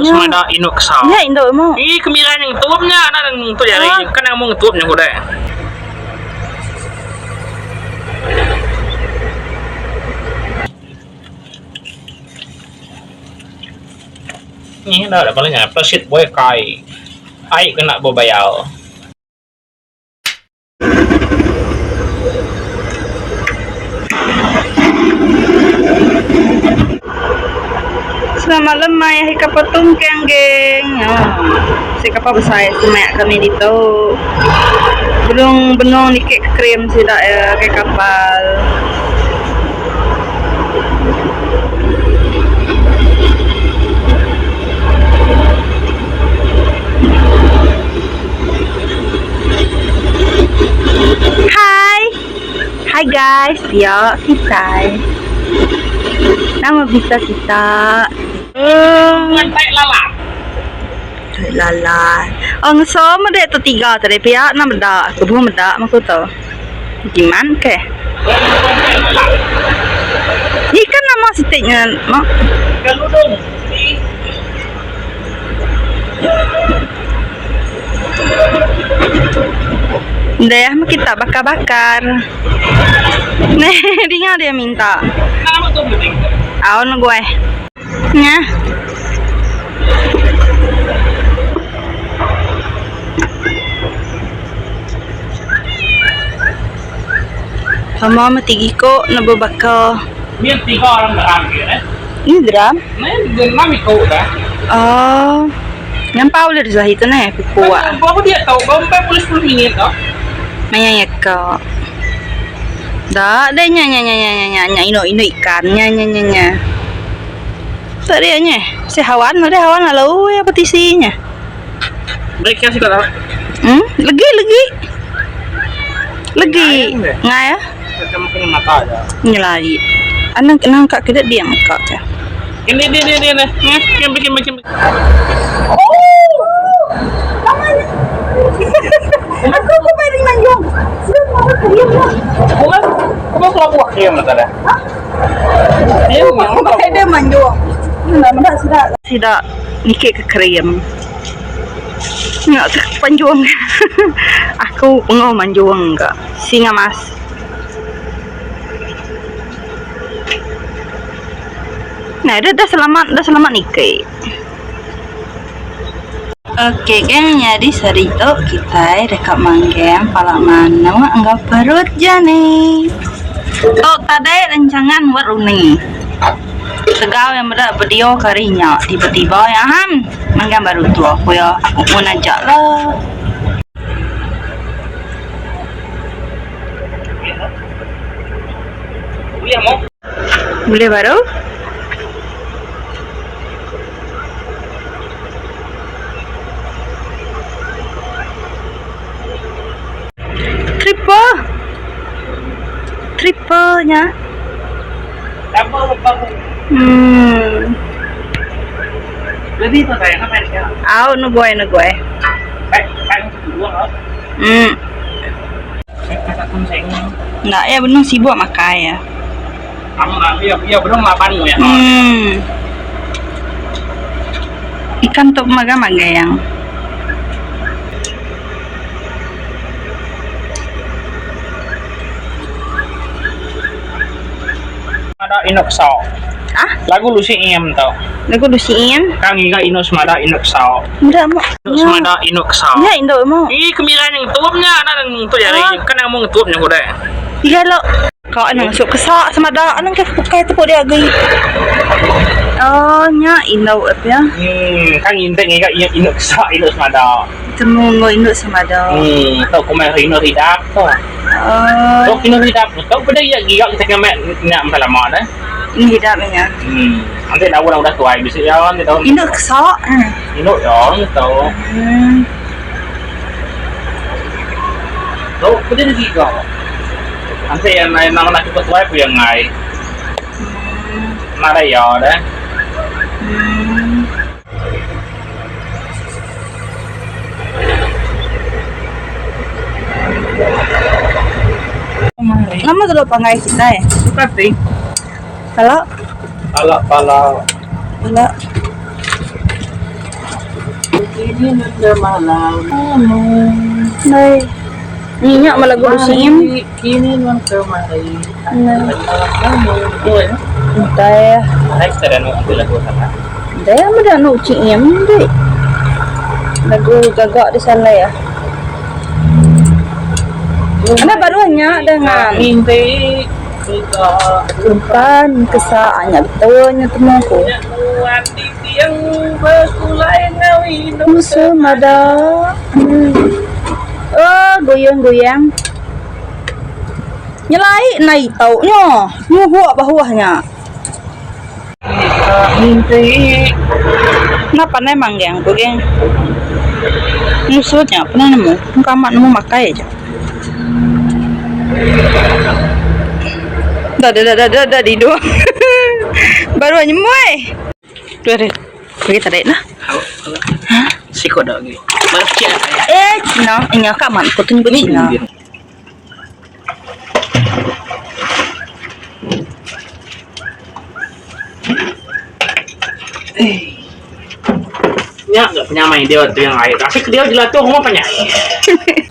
Semada inuk sao. Ya indo mo. Kemiran yang tuapnya ada yang tu jadi kan yang mau ngetuapnya udah. Ini dah palingnya pesit boy kai. Ai kena bobayal. Selamat malam ya hikapatung geng. Si kapal besar semak kami dito. Belum benong ni kek krim sida ya ke kapal. Hai guys, ya kita. Nama bisa kita. Lantai lalat. Lalat. Ang sama deh tu tiga tadi pihak nama dah, kedua meda maksud tu. Gimana ke? Ikan nama sitiknya, mak. Kalau dong. Dah kita bakar-bakar. Nih, dia minta. Nama tu penting. Awan gue. Nya. Sama matigi ko nababaka. Biar 3 orang dram gitu. Ini drum? Nah, mami kau dah. Oh. Yang Paul dari Zahid tu nih, kuat. Bapak dia tahu, bapak boleh 10 minit dah. Mayanya ko. Dah, dah nya ino ikan nya. Tadi nya, si hawan lalu ya petisinya. Breaknya sih kata. Lagi. Nggak ya? Cuma kena mata aja. Nyelai. Anak kak kita diam kak ya. Ini dia nih. Yang bikin. Aku pengen manjung. Kau kalau buat dia mata dah. Dia manjung. Tidak nikik ke krim. Nggak panjung. Aku pengen manjung enggak. Singa mas. Nah, dah selamat nikik. Oke geng, jadi sarito kita dekat manggem palak mana anggap perut jani. Oh tadi rencangan buat runi. Segau yang berada video karinya tiba-tiba ya manggem baru tua aku ya aku mau najak lah. Iya mau. Boleh baru? Triple-nya. Jadi itu saya kan ya. No gue. Kayak dua Nggak ya benar sibuk makai ya. Kamu nggak iya benar 8 ya. Ikan top maga yang. Ada inuk sao. Lagu lu si iem tau. Lagu lu si iem? Kang inga inus mada inuk sao. Udah mau. Semada inuk sao. Ya indo mau. Kemiran yang tuapnya ada yang tu jadi kan yang mau ngetuapnya udah. Iya lo. Kau anang masuk kesak sama ada anang kayak pakai tu dia agak. Oh nya indo apa ya? Kang intek inga inuk sao inuk mada. Temu ngo indo sama ada. Tau kumai inuk hidak tu. Oh inuk hidak tu pada ya gigak kita kemek nak lama dah. Ini hidapnya. Nanti dah udah tua bisa ya nanti dah. Inuk kesak. Inuk ya tu. Tu pada gigak. Nanti yang nama nak cepat tua pun yang ngai. Nada ya dah. Nama tu pangai kita ya. Pasti. Kalau. Kini nanda malam. Đây. Minyak malah gue usim. Kini nanda mari. Entah ya. Next ada nu ambil lagu sana. Dia ada nu ucingnya deh. Lagu gagak di sana ya. Ada barunya dengan Mimpi kita umpan kesaannya betulnya temanku. Hati yang berkulai ngawi Semada. Oh, goyang-goyang. Nyelai naik taunya. Nyuhuk bawahnya. mimpi. Kenapa nemang geng tuh geng? Musuhnya pernah nemu? Kamu nemu makai aja. Dah di dua. Baru aja muai. Dua deh. Pergi tadi nah. Si kodok ni. Baru Cina saya. Cina, ini kaman kutun ke Cina. Ya, nggak punya main dia waktu yang lain. Tapi dia jelatuh mau penyai.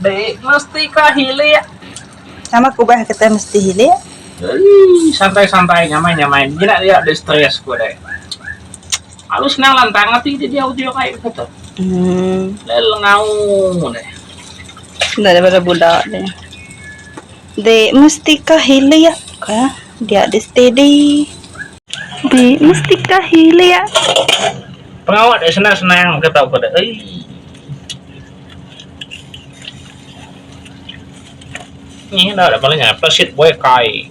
Dek, mesti kahili ya. Sama kubah kita mesti hili. Santai-santai nyamain. Tidak dia ada stres gue deh. Halus nang lantang tapi dia audio kayak gitu. Lel ngau deh. Daripada budak deh. Dek mesti kahili ya. Kah? Dia ada steady. Dek mesti kahili ya. Pengawat senang-senang kata pada. Ini dah palingnya plasit boy kai.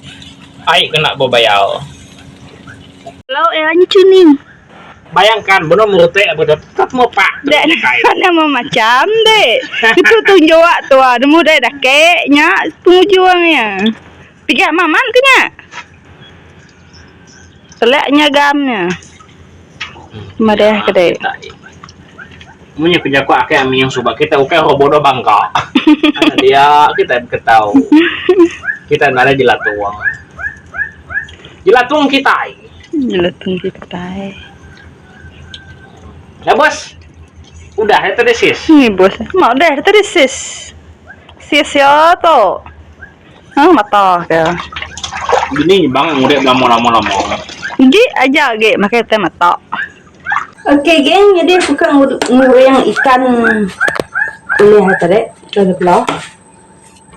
Ai kena bebayal. Kalau nih. Bayangkan benar menurut tetap mau pak. Dek nama macam dek. Itu tunjuk tuh ada muda dah keknya tujuannya. Tiga maman kena. Seleknya gamnya. Madah kedai. Punya penjaku akeh yang suka kita uke robodo bangka. Ana dia kita ketahu. Kita nada jelatuang. Jelatuang kita. Jelatuang kita. Ya bos. Udah itu deh sis. Ini bos. Mau deh tadi sis. Sis ya to. Mata ke. Gini bang udah lama-lama. Gi aja ge makanya teh mata. Oke geng, jadi bukan ngurang ikan lihat tadi dari belah.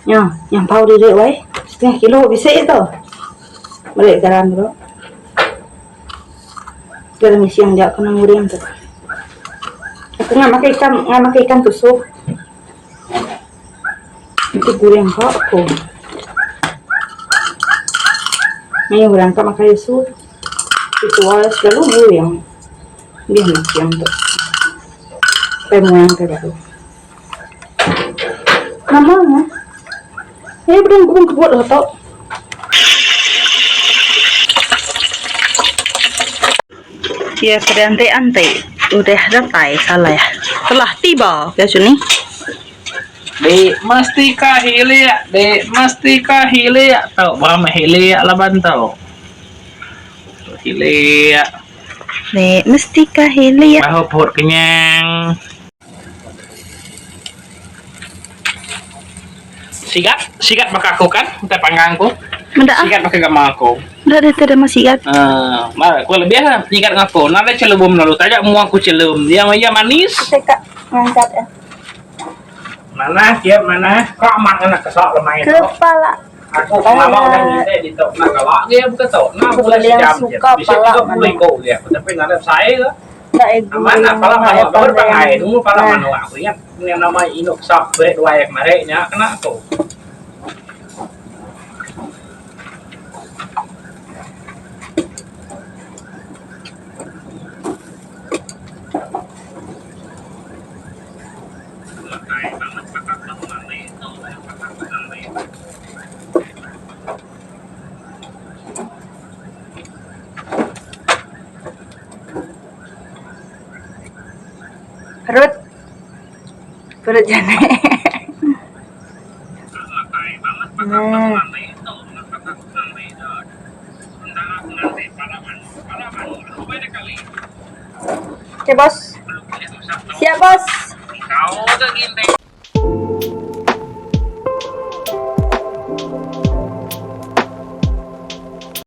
Ya, yang tahu diri wai, 1/2 kilo bisa itu. Balik garam dulu. Garam isi yang dia kena ngurang tuh. Aku nggak makan ikan tusuk. Itu gurang kok aku. Ini gurang kok makan isu. Itu aja selalu gurang. Dia macam tu. Pemuang terbaru. Namanya? Belum buat atau? Ya antai. Udah datai salah ya. Telah tiba ya sini. Dek mesti kahili ya. Tahu berapa hili ya laban tahu. Hili ya. Nek mesti kahili ya. Bahu perut kenyang. Sigat maka aku kan, minta panggangku. Mendak. Sigat maka gak mau aku. Ndak ada masih sigat. Mara, aku lebih lah sigat ngaku. Nada celebum lalu tajak mau aku celum. Dia maya manis. Teka ngangkat ya. Mana? Kok aman anak kesok lemah itu. Kepala. Aku mau udah nyintai di tok nak galak dia bukan tok nak boleh sejam je bisa juga boleh kau dia tapi nggak ada saya mana pala mana baru pakai dulu pala mana aku ingat yang nama inuk sak bere dua yang mareknya kena tuh perut jane. Oke bos. Siap bos. Kau ke ginteng